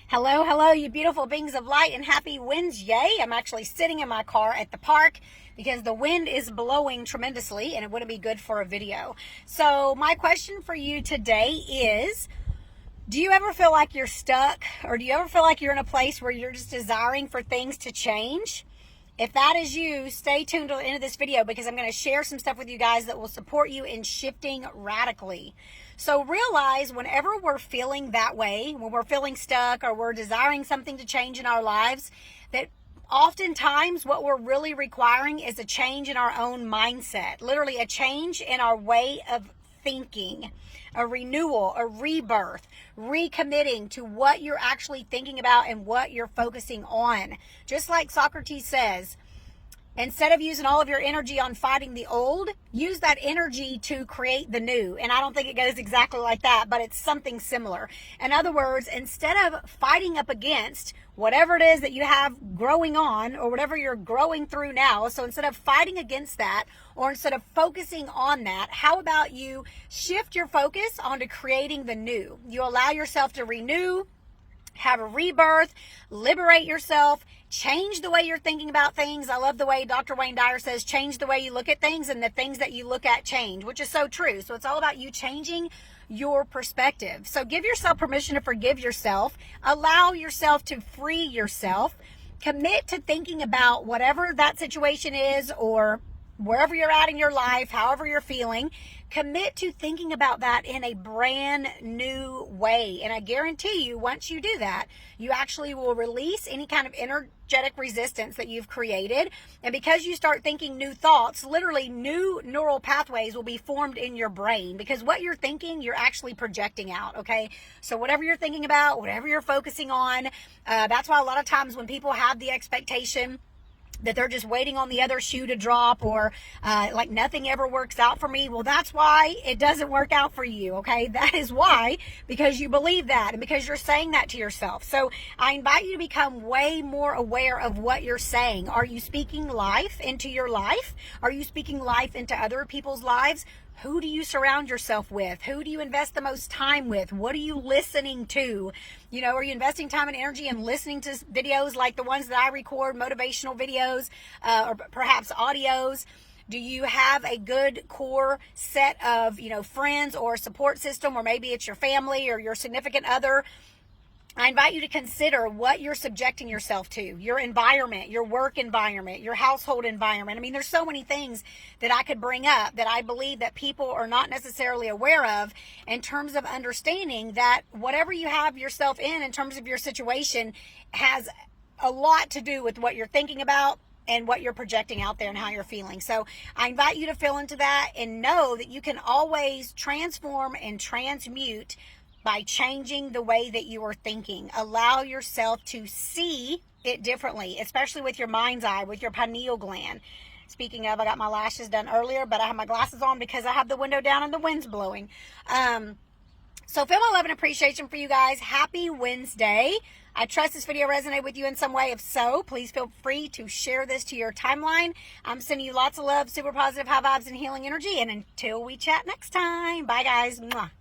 Hello, hello, you beautiful beings of light, and happy Wednesday. I'm actually sitting in my car at the park because the wind is blowing tremendously and it wouldn't be good for a video. So my question for you today is, do you ever feel like you're stuck, or do you ever feel like you're in a place where you're just desiring for things to change? If that is you, stay tuned to the end of this video because I'm going to share some stuff with you guys that will support you in shifting radically. So realize whenever we're feeling that way, when we're feeling stuck or we're desiring something to change in our lives, that oftentimes what we're really requiring is a change in our own mindset, literally a change in our way of thinking, a renewal, a rebirth, recommitting to what you're actually thinking about and what you're focusing on. Just like Socrates says, instead of using all of your energy on fighting the old, use that energy to create the new. And I don't think it goes exactly like that, but it's something similar. In other words, instead of fighting up against whatever it is that you have growing on or whatever you're growing through now, so instead of fighting against that or instead of focusing on that, how about you shift your focus onto creating the new? You allow yourself to renew, have a rebirth, liberate yourself, change the way you're thinking about things. I love the way Dr. Wayne Dyer says, change the way you look at things, and the things that you look at change, which is so true. So it's all about you changing your perspective. So give yourself permission to forgive yourself. Allow yourself to free yourself. Commit to thinking about whatever that situation is, or wherever you're at in your life, however you're feeling. Commit to thinking about that in a brand new way. And I guarantee you, once you do that, you actually will release any kind of energetic resistance that you've created. And because you start thinking new thoughts, literally new neural pathways will be formed in your brain, because what you're thinking, you're actually projecting out. Okay. So whatever you're thinking about, whatever you're focusing on, that's why a lot of times when people have the expectation that they're just waiting on the other shoe to drop, or like nothing ever works out for me. Well, that's why it doesn't work out for you. Okay. That is why, because you believe that and because you're saying that to yourself. So I invite you to become way more aware of what you're saying. Are you speaking life into your life? Are you speaking life into other people's lives? Who do you surround yourself with? Who do you invest the most time with? What are you listening to? You know, are you investing time and energy in listening to videos like the ones that I record, motivational videos, or perhaps audios? Do you have a good core set of, friends or support system, or maybe it's your family or your significant other? I invite you to consider what you're subjecting yourself to, your environment, your work environment, your household environment. I mean, there's so many things that I could bring up that I believe that people are not necessarily aware of, in terms of understanding that whatever you have yourself in terms of your situation has a lot to do with what you're thinking about and what you're projecting out there and how you're feeling. So I invite you to feel into that and know that you can always transform and transmute by changing the way that you are thinking. Allow yourself to see it differently, especially with your mind's eye, with your pineal gland. Speaking of, I got my lashes done earlier, but I have my glasses on because I have the window down and the wind's blowing. So feel my love and appreciation for you guys. Happy Wednesday. I trust this video resonated with you in some way. If so, please feel free to share this to your timeline. I'm sending you lots of love, super positive, high vibes, and healing energy. And until we chat next time, bye guys. Mwah.